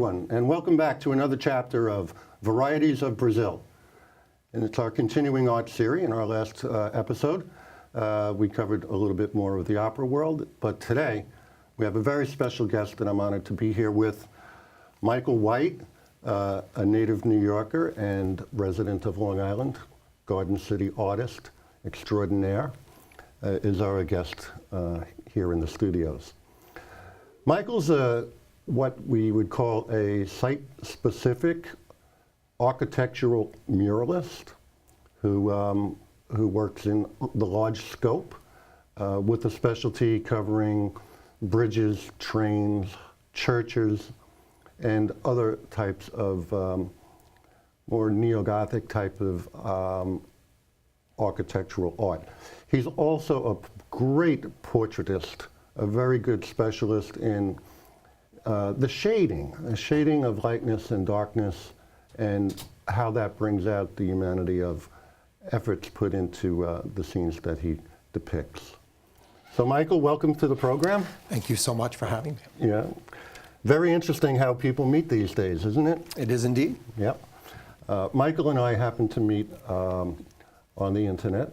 everyone, and welcome back to another chapter of Varieties of Brazil. And it's our continuing art series. In our last episode, we covered a little bit more of the opera world, but today we have a very special guest that I'm honored to be here with. Michael White, a native New Yorker and resident of Long Island, Garden City artist extraordinaire, is our guest here in the studios. Michael's what we would call a site-specific architectural muralist who works in the large scope with a specialty covering bridges, trains, churches, and other types of more neo-Gothic type of architectural art. He's also a great portraitist, a very good specialist in the shading of lightness and darkness, and how that brings out the humanity of efforts put into the scenes that he depicts. So Michael, welcome to the program. Thank you so much for having me. Yeah. Very interesting how people meet these days, isn't it? It is indeed. Yep. Michael and I happened to meet on the internet.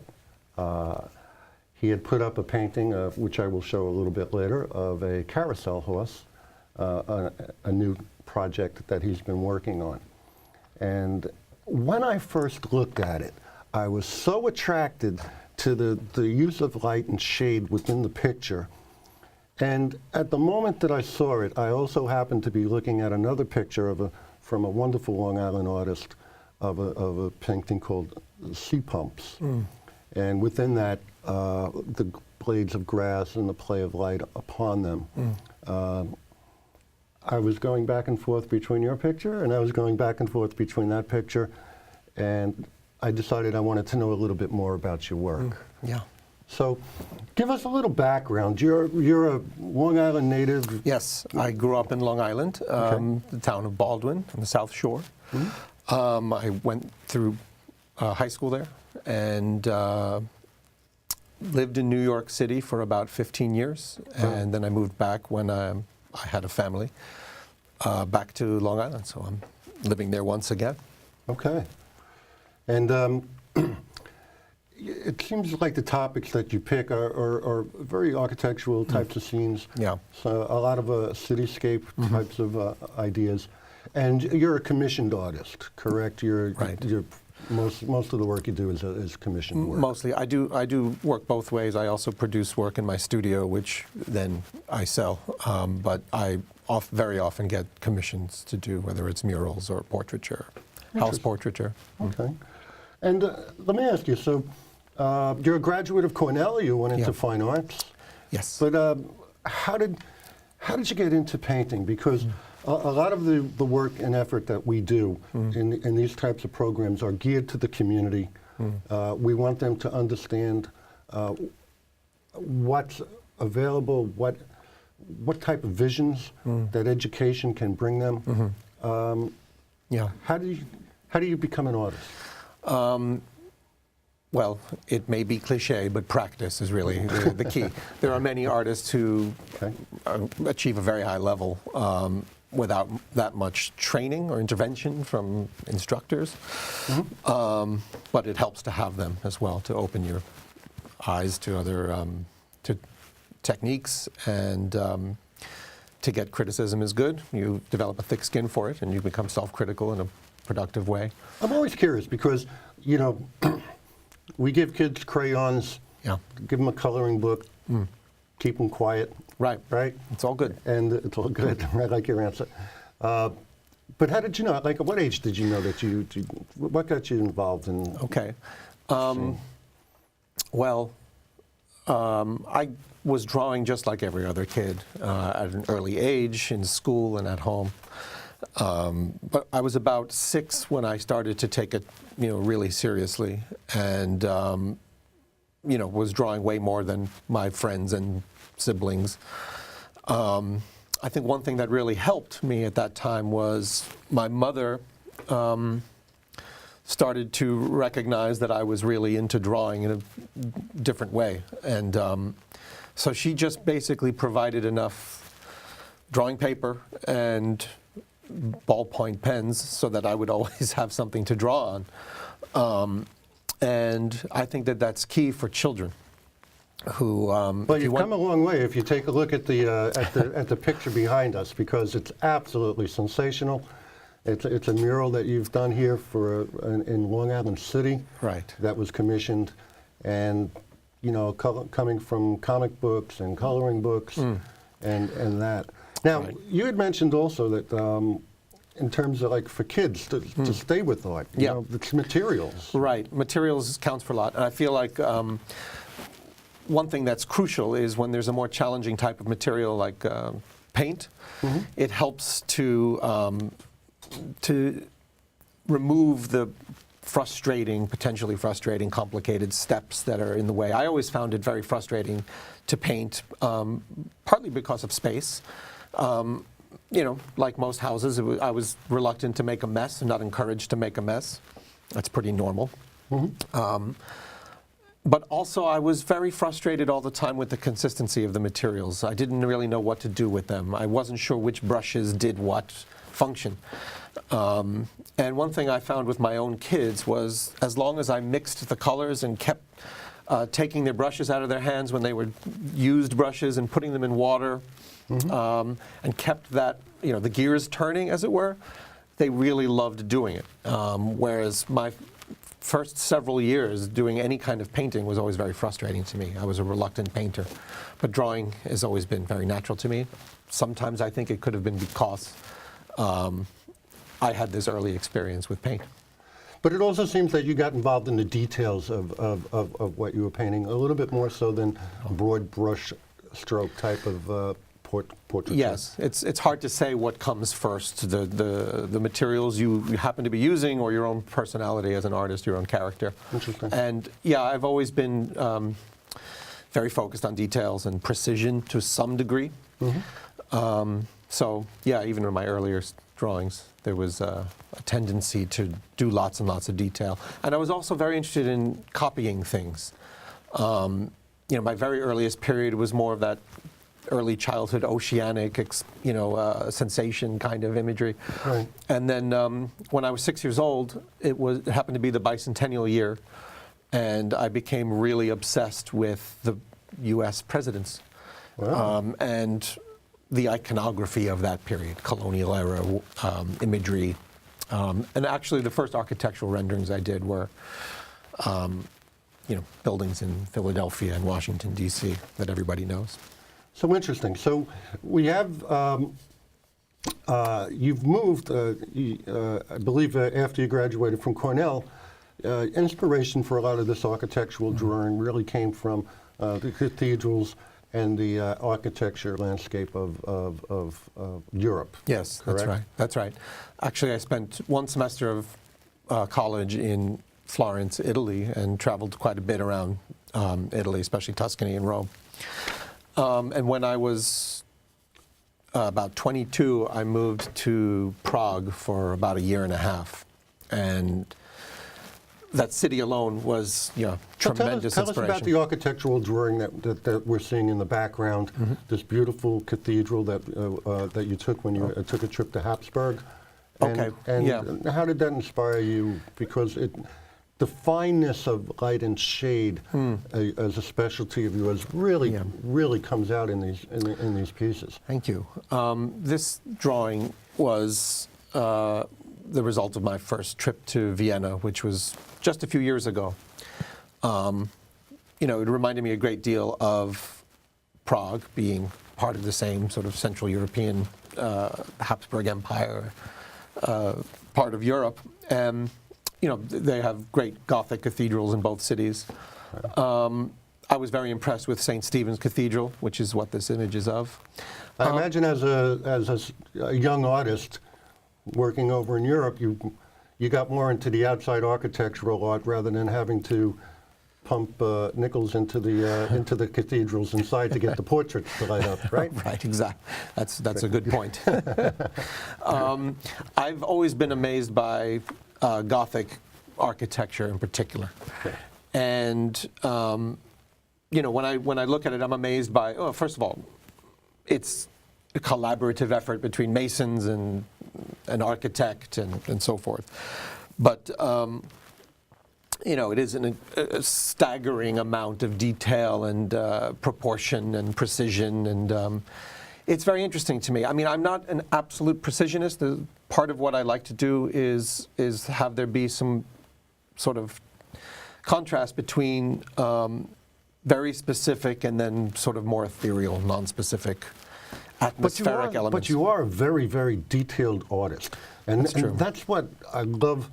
He had put up a painting, which I will show a little bit later, of a carousel horse, a new project that he's been working on. And when I first looked at it, I was so attracted to the use of light and shade within the picture. And at the moment that I saw it, I also happened to be looking at another picture from a wonderful Long Island artist of a painting called Sea Pumps. And within that, the blades of grass and the play of light upon them. I was going back and forth between your picture, and I was going back and forth between that picture, and I decided I wanted to know a little bit more about your work. Yeah. So, give us a little background. You're a Long Island native. Yes, I grew up in Long Island, the town of Baldwin on the South Shore. I went through high school there and lived in New York City for about 15 years, and then I moved back when I had a family back to Long Island, so I'm living there once again. Okay. And it seems like the topics that you pick are very architectural types of scenes. Yeah. So a lot of cityscape types of ideas. And you're a commissioned artist, correct? Right. Most of the work you do is commissioned work. Mostly. I do work both ways. I also produce work in my studio, which then I sell. But I very often get commissions to do, whether it's murals or portraiture, house portraiture. Okay. And let me ask you, so you're a graduate of Cornell, you went into fine arts. Yes. But how did you get into painting? Because a lot of the work and effort that we do in these types of programs are geared to the community. We want them to understand what's available, what type of visions that education can bring them. How do you become an artist? Well, it may be cliche, but practice is really the key. There are many artists who achieve a very high level without that much training or intervention from instructors. But it helps to have them as well, to open your eyes to other to techniques, and to get criticism is good. You develop a thick skin for it, and you become self-critical in a productive way. I'm always curious because, you know, we give kids crayons, give them a coloring book, keep them quiet. Right. Right? It's all good. And it's all good. I like your answer. But how did you know, like at what age did you know that what got you involved in? Okay. Well, I was drawing just like every other kid at an early age, in school and at home. But I was about 6 when I started to take it, really seriously, and was drawing way more than my friends and siblings. I think one thing that really helped me at that time was my mother started to recognize that I was really into drawing in a different way, and so she just basically provided enough drawing paper and ballpoint pens so that I would always have something to draw on. And I think that that's key for children who. Well, you've come a long way if you take a look at the picture behind us, because it's absolutely sensational. It's a mural that you've done here in Long Island City. Right. That was commissioned, and coming from comic books and coloring books, and that. Now, Right. you had mentioned also that in terms of for kids to stay with art, it's materials. Right. Materials counts for a lot. And I feel like one thing that's crucial is when there's a more challenging type of material like paint, it helps to remove the potentially frustrating, complicated steps that are in the way. I always found it very frustrating to paint, partly because of space. Like most houses, I was reluctant to make a mess and not encouraged to make a mess. That's pretty normal. But also, I was very frustrated all the time with the consistency of the materials. I didn't really know what to do with them. I wasn't sure which brushes did what function. And one thing I found with my own kids was, as long as I mixed the colors and kept taking their brushes out of their hands when they were used brushes and putting them in water, and kept that, the gears turning, as it were, they really loved doing it. Whereas my first several years doing any kind of painting was always very frustrating to me. I was a reluctant painter. But drawing has always been very natural to me. Sometimes I think it could have been because I had this early experience with paint. But it also seems that you got involved in the details of what you were painting a little bit more so than broad brush stroke type of portraiture. Yes, it's hard to say what comes first, the materials you happen to be using or your own personality as an artist, your own character. Interesting. And yeah, I've always been very focused on details and precision to some degree. So yeah, even in my earlier drawings, there was a tendency to do lots and lots of detail. And I was also very interested in copying things. My very earliest period was more of that early childhood oceanic, sensation kind of imagery. Right. And then when I was 6 years old, it happened to be the bicentennial year, and I became really obsessed with the U.S. presidents. Wow. And the iconography of that period, colonial era imagery. And actually the first architectural renderings I did were buildings in Philadelphia and Washington, D.C. that everybody knows. So interesting. So we have, you've moved, I believe after you graduated from Cornell, inspiration for a lot of this architectural drawing really came from the cathedrals and the architecture landscape of Europe. Yes, correct? that's right. That's right. Actually, I spent one semester of college in Florence, Italy, and traveled quite a bit around Italy, especially Tuscany and Rome. And when I was about 22, I moved to Prague for about a year and a half. And that city alone was tremendous tell us inspiration. about the architectural drawing that we're seeing in the background, this beautiful cathedral that you took when you took a trip to Habsburg. And how did that inspire you? Because the fineness of light and shade as a specialty of yours really comes out in these pieces. Thank you. This drawing was the result of my first trip to Vienna, which was just a few years ago. It reminded me a great deal of Prague, being part of the same sort of Central European Habsburg Empire part of Europe. And they have great Gothic cathedrals in both cities. I was very impressed with St. Stephen's Cathedral, which is what this image is of. I imagine as a young artist working over in Europe, you got more into the outside architectural art rather than having to pump nickels into the cathedrals inside to get the portraits to light up, right? Right, exactly. That's a good point. I've always been amazed by Gothic architecture in particular. Okay. And when I look at it, I'm amazed by, first of all, it's a collaborative effort between masons and an architect and so forth. But it is a staggering amount of detail and proportion and precision, and it's very interesting to me. I mean, I'm not an absolute precisionist. Part of what I like to do is have there be some sort of contrast between very specific and then sort of more ethereal, non-specific, atmospheric elements. But you are a very, very detailed artist, and That's true. And that's what I love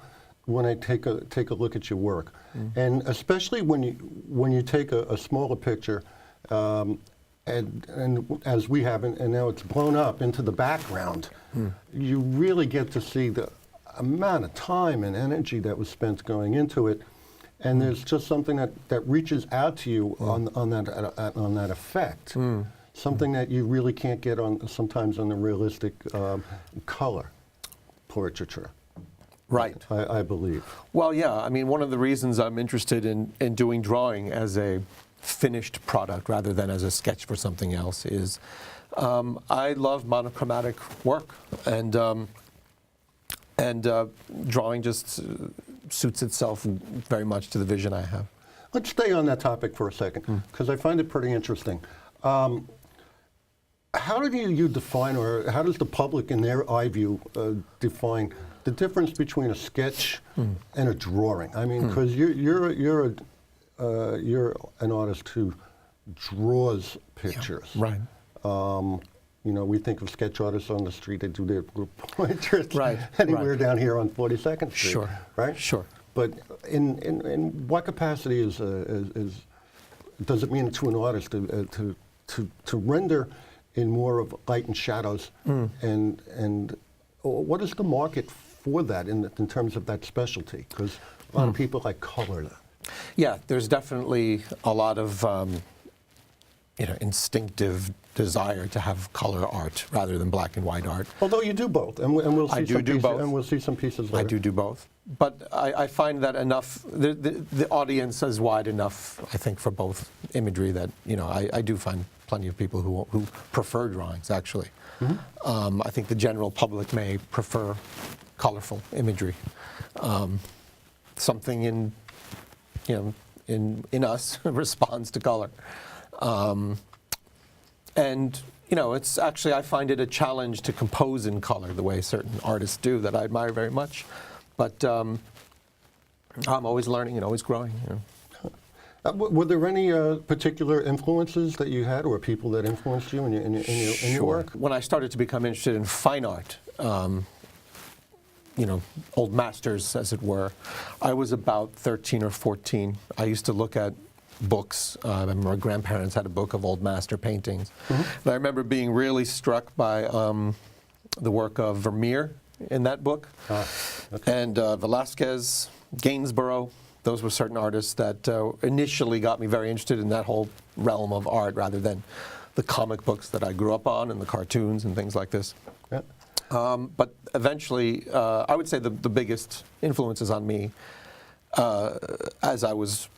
when I take a look at your work, and especially when you take a smaller picture, and as we have, and now it's blown up into the background, you really get to see the amount of time and energy that was spent going into it. And there's just something that reaches out to you on that effect, something that you really can't get sometimes on the realistic color portraiture. Right. I believe. Well, yeah. I mean, one of the reasons I'm interested in doing drawing as a finished product rather than as a sketch for something else is I love monochromatic work, and drawing just suits itself very much to the vision I have. Let's stay on that topic for a second, because I find it pretty interesting. How do you define, or how does the public, in their eye view, define the difference between a sketch and a drawing? I mean, because you're an artist who draws pictures. Yeah, right. We think of sketch artists on the street. They do their group portraits Right, anywhere right. down here on 42nd Street. Sure. Right. Sure. But in what capacity does it mean to an artist to render in more of light and shadows, and what is the market for that in terms of that specialty? Because a lot of people like color. Yeah, there's definitely a lot of instinctive desire to have color art rather than black and white art. Although you do both, and we'll see both. And we'll see some pieces later. I do both. But I find that enough, the audience is wide enough, I think, for both imagery that, I do find plenty of people who prefer drawings, actually. I think the general public may prefer colorful imagery. Something in us responds to color. And it's actually, I find it a challenge to compose in color the way certain artists do that I admire very much. But I'm always learning and always growing. Were there any particular influences that you had, or people that influenced you in your work? When I started to become interested in fine art, old masters, as it were, I was about 13 or 14. I used to look at books. I remember my grandparents had a book of old master paintings. And I remember being really struck by the work of Vermeer in that book. And Velázquez, Gainsborough. Those were certain artists that initially got me very interested in that whole realm of art rather than the comic books that I grew up on and the cartoons and things like this. Yeah. But eventually, I would say the biggest influences on me as I was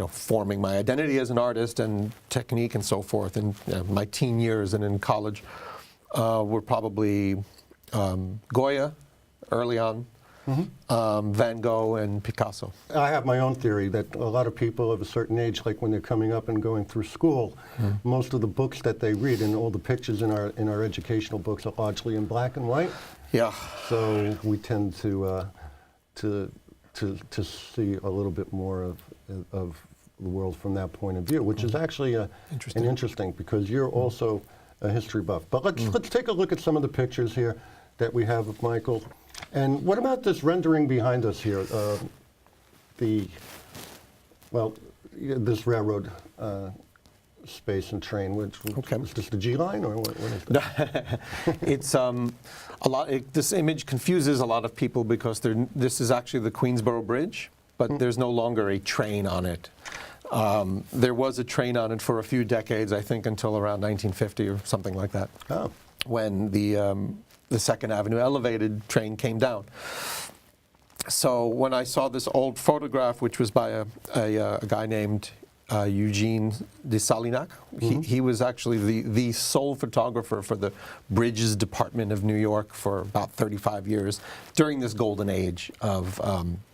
forming my identity as an artist and technique and so forth in my teen years and in college were probably Goya early on, Van Gogh and Picasso. I have my own theory that a lot of people of a certain age, like when they're coming up and going through school, most of the books that they read and all the pictures in our educational books are largely in black and white. Yeah. So we tend to see a little bit more of the world from that point of view, which is actually interesting because you're also a history buff. But let's take a look at some of the pictures here that we have of Michael. And what about this rendering behind us here? This railroad space and train. Is this the G line, or what is that? It's a lot. This image confuses a lot of people because this is actually the Queensboro Bridge, but there's no longer a train on it. There was a train on it for a few decades, I think, until around 1950 or something like that. Oh. When the Second Avenue elevated train came down. So when I saw this old photograph, which was by a guy named Eugene de Salinac. He was actually the sole photographer for the Bridges Department of New York for about 35 years during this golden age of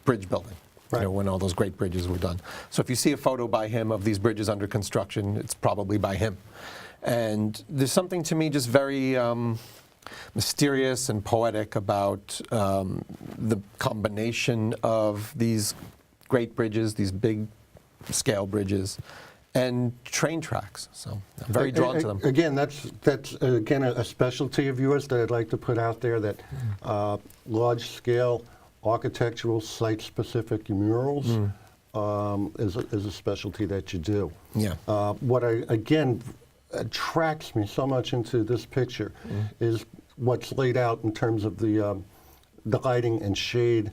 bridge building. Right. You know, when all those great bridges were done. So if you see a photo by him of these bridges under construction, it's probably by him. And there's something to me just very mysterious and poetic about the combination of these great bridges, these big scale bridges, and train tracks. So I'm very drawn to them. Again, that's again a specialty of yours that I'd like to put out there, that large scale architectural site-specific murals is a specialty that you do. Yeah. What again attracts me so much into this picture is what's laid out in terms of the lighting and shade.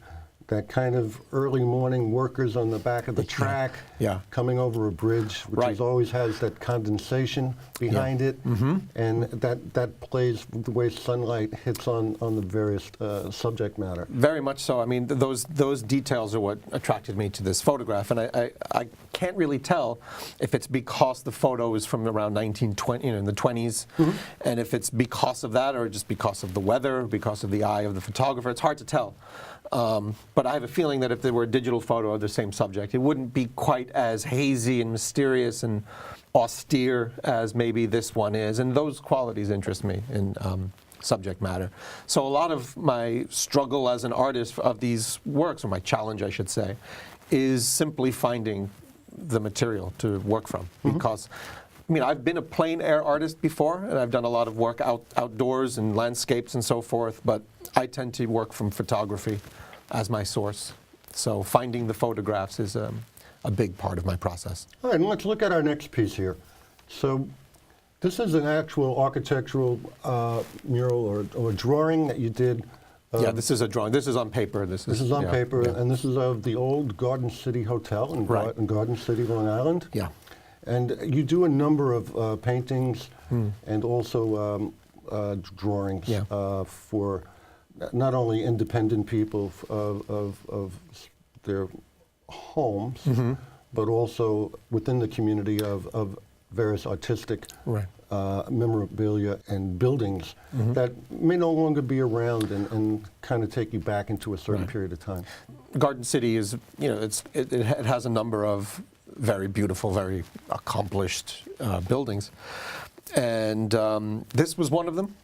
That kind of early morning workers on the back of the track, coming over a bridge, which always has that condensation behind it, and that plays the way sunlight hits on the various subject matter. Very much so. I mean, those details are what attracted me to this photograph, and I can't really tell if it's because the photo is from around 1920, in the 20s, and if it's because of that or just because of the weather, because of the eye of the photographer. It's hard to tell. But I have a feeling that if there were a digital photo of the same subject, it wouldn't be quite as hazy and mysterious and austere as maybe this one is. And those qualities interest me in subject matter. So a lot of my struggle as an artist of these works, or my challenge, I should say, is simply finding the material to work from. Because I mean, I've been a plein air artist before, and I've done a lot of work outdoors and landscapes and so forth, but I tend to work from photography as my source. So finding the photographs is a big part of my process. All right, and let's look at our next piece here. So this is an actual architectural mural or drawing that you did. Yeah, this is a drawing. This is on paper. This is on paper, and this is of the old Garden City Hotel in Garden City, Long Island. Yeah. And you do a number of paintings and also drawings for not only independent people of their homes, but also within the community of various artistic memorabilia and buildings that may no longer be around and kind of take you back into a certain period of time. Garden City is, it has a number of very beautiful, very accomplished buildings. And this was one of them.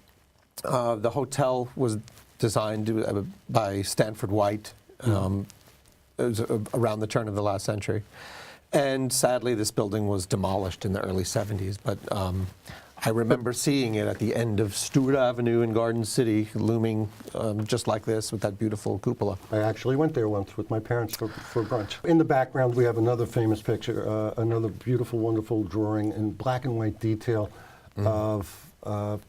The hotel was designed by Stanford White. It was around the turn of the last century. And sadly, this building was demolished in the early 70s. But I remember seeing it at the end of Stewart Avenue in Garden City, looming just like this with that beautiful cupola. I actually went there once with my parents for brunch. In the background, we have another famous picture, another beautiful, wonderful drawing in black and white detail of,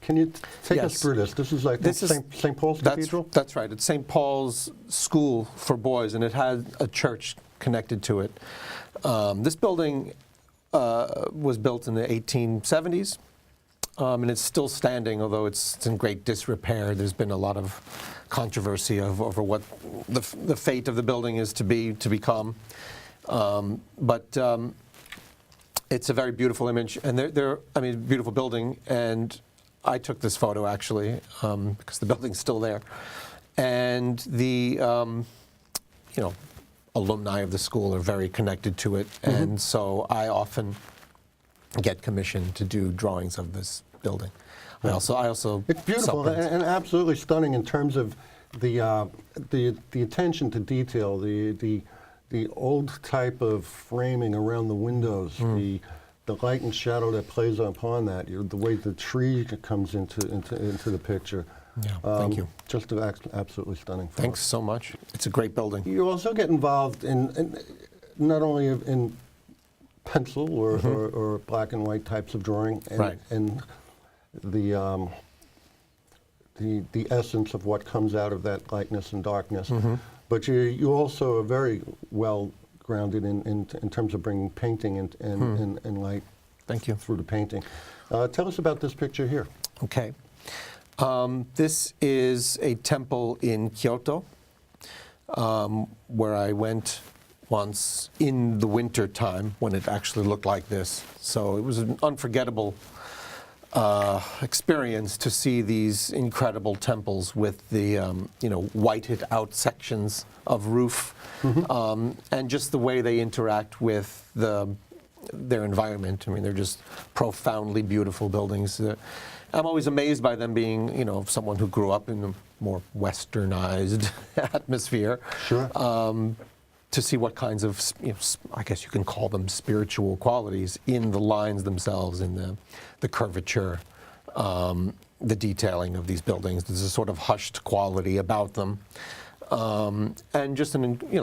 can you take us through this? This is like St. Paul's Cathedral? That's right. It's St. Paul's School for Boys, and it had a church connected to it. This building was built in the 1870s. And it's still standing, although it's in great disrepair. There's been a lot of controversy over what the fate of the building is to become. But it's a very beautiful image, and beautiful building. And I took this photo actually because the building's still there, and the alumni of the school are very connected to it, and so I often get commissioned to do drawings of this building. I also it's beautiful and absolutely stunning in terms of the attention to detail, the old type of framing around the windows, the light and shadow that plays upon that, the way the tree comes into the picture. Yeah, thank you. Just absolutely stunning. Thanks so much. It's a great building. You also get involved in not only in pencil or black and white types of drawing, and the essence of what comes out of that lightness and darkness. But you also are very well grounded in terms of bringing painting and light. Thank you. Through the painting. Tell us about this picture here. Okay. This is a temple in Kyoto where I went once in the winter time when it actually looked like this. So it was an unforgettable experience to see these incredible temples with the whited out sections of roof, and just the way they interact with their environment. I mean, they're just profoundly beautiful buildings. I'm always amazed by them being, someone who grew up in a more westernized atmosphere. Sure. To see what kinds of, I guess you can call them spiritual qualities in the lines themselves, in the curvature, the detailing of these buildings. There's a sort of hushed quality about them, and just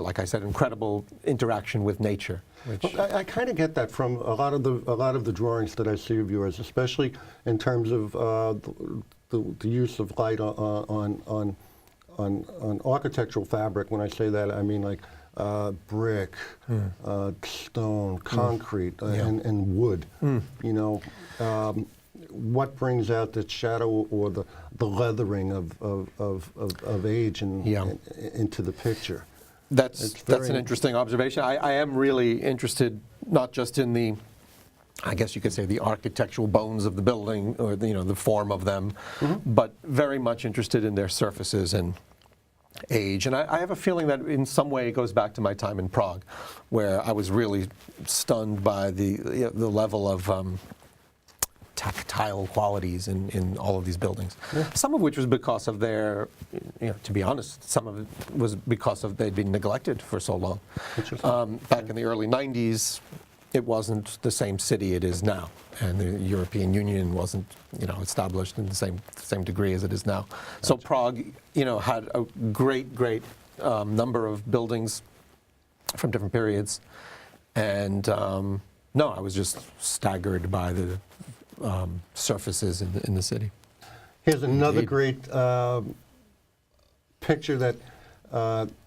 like I said, incredible interaction with nature. Which I kind of get that from a lot of the drawings that I see of yours, especially in terms of the use of light on architectural fabric. When I say that, I mean like brick, stone, concrete, and wood. What brings out the shadow or the leathering of age into the picture? That's an interesting observation. I am really interested not just in the, I guess you could say, the architectural bones of the building, or the form of them, but very much interested in their surfaces and age. And I have a feeling that in some way it goes back to my time in Prague, where I was really stunned by the level of tactile qualities in all of these buildings. Some of which was because of their, to be honest, some of it was because of they'd been neglected for so long. Back in the early 90s, it wasn't the same city it is now, and the European Union wasn't, established in the same degree as it is now. So Prague, had a great number of buildings from different periods, and I was just staggered by the surfaces in the city. Here's another great picture that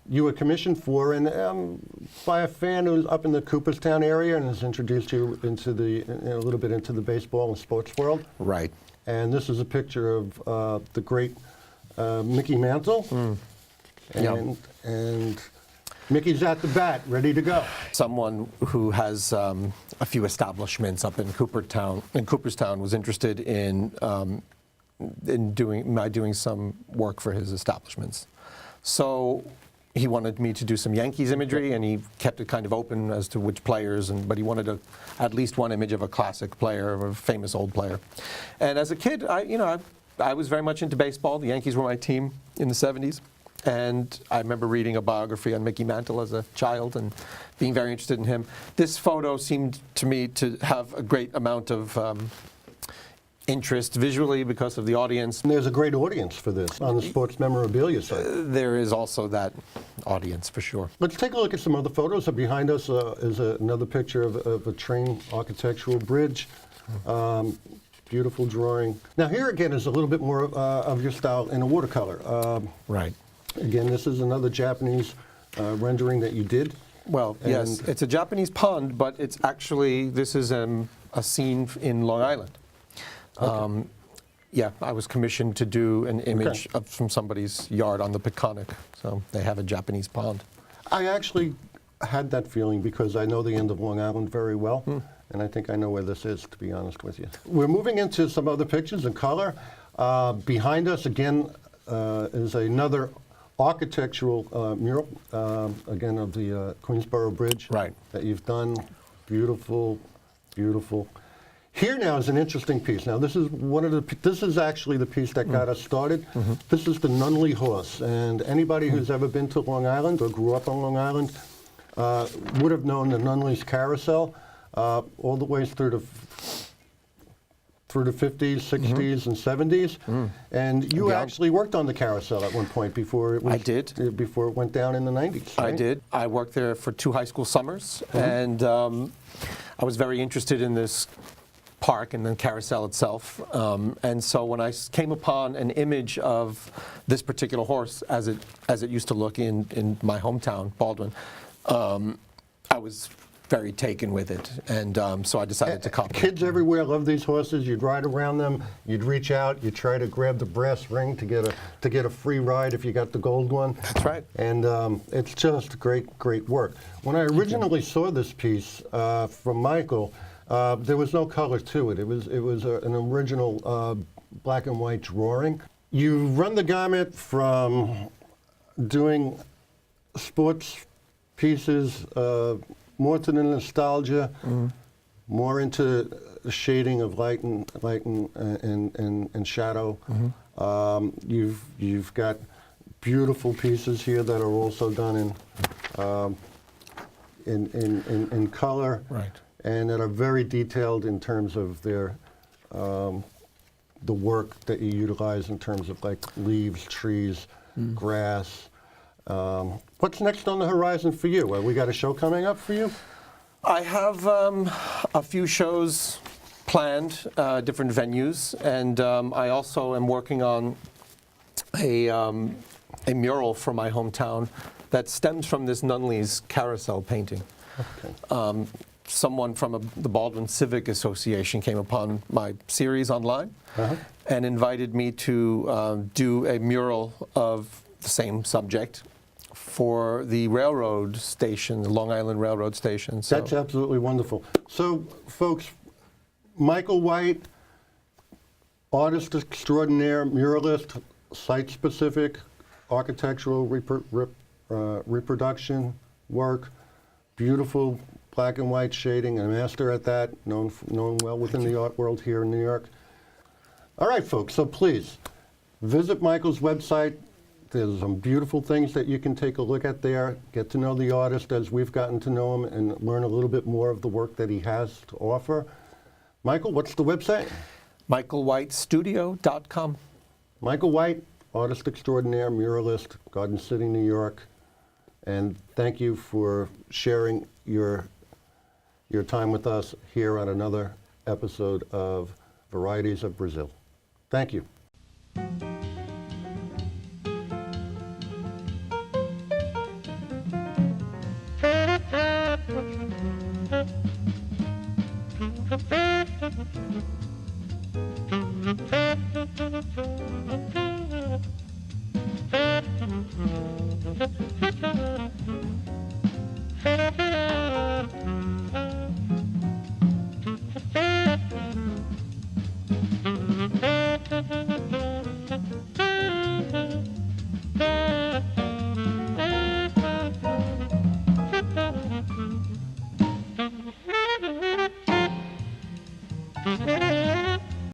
you were commissioned for, and by a fan who's up in the Cooperstown area and has introduced you into a little bit into the baseball and sports world. Right. And this is a picture of the great Mickey Mantle, and Mickey's at the bat, ready to go. Someone who has a few establishments up in Cooperstown was interested in doing some work for his establishments. So he wanted me to do some Yankees imagery, and he kept it kind of open as to which players, but he wanted at least one image of a classic player, of a famous old player. And as a kid, I was very much into baseball. The Yankees were my team in the 70s. And I remember reading a biography on Mickey Mantle as a child and being very interested in him. This photo seemed to me to have a great amount of interest visually because of the audience. And there's a great audience for this on the sports memorabilia site. There is also that audience, for sure. Let's take a look at some other photos. Behind us is another picture of a train architectural bridge. Beautiful drawing. Now here again is a little bit more of your style in a watercolor. Right. Again, this is another Japanese rendering that you did. Well, yes, it's a Japanese pond, but it's actually, this is a scene in Long Island. Okay. I was commissioned to do an image from somebody's yard on the Peconic, so they have a Japanese pond. I actually had that feeling because I know the end of Long Island very well, and I think I know where this is, to be honest with you. We're moving into some other pictures in color. Behind us, again, is another architectural mural, again, of the Queensboro Bridge that you've done. Beautiful, beautiful. Here now is an interesting piece. Now this is actually the piece that got us started. This is the Nunley Horse, and anybody who's ever been to Long Island or grew up on Long Island would have known the Nunley's Carousel all the way through the 50s, 60s, and 70s. And you actually worked on the carousel at one point before it was, I did. Before it went down in the 90s. Right? I did. I worked there for 2 high school summers, and I was very interested in this park and the carousel itself. And so when I came upon an image of this particular horse as it used to look in my hometown, Baldwin, I was very taken with it, and so I decided to copy it. Kids everywhere love these horses. You'd ride around them. You'd reach out. You'd try to grab the brass ring to get a free ride if you got the gold one. That's right. And it's just great work. When I originally saw this piece from Michael, there was no color to it. It was an original black and white drawing. You run the gamut from doing sports pieces, more to the nostalgia, more into the shading of light and shadow. You've got beautiful pieces here that are also done in color, Right. and that are very detailed in terms of their the work that you utilize in terms of like leaves, trees, grass. What's next on the horizon for you? We got a show coming up for you? I have a few shows planned, different venues, and I also am working on a mural for my hometown that stems from this Nunley's carousel painting. Okay. Someone from the Baldwin Civic Association came upon my series online and invited me to do a mural of the same subject for the railroad station, the Long Island Railroad Station. So That's absolutely wonderful. So, folks, Michael White, artist extraordinaire, muralist, site-specific, architectural reproduction work, beautiful black and white shading, a master at that, known well within the art world here in New York. All right, folks, so please visit Michael's website. There's some beautiful things that you can take a look at there, get to know the artist as we've gotten to know him, and learn a little bit more of the work that he has to offer. Michael, what's the website? michaelwhitestudio.com. Michael White, artist extraordinaire, muralist, Garden City, New York. And thank you for sharing your time with us here on another episode of Varieties of Brazil. Thank you.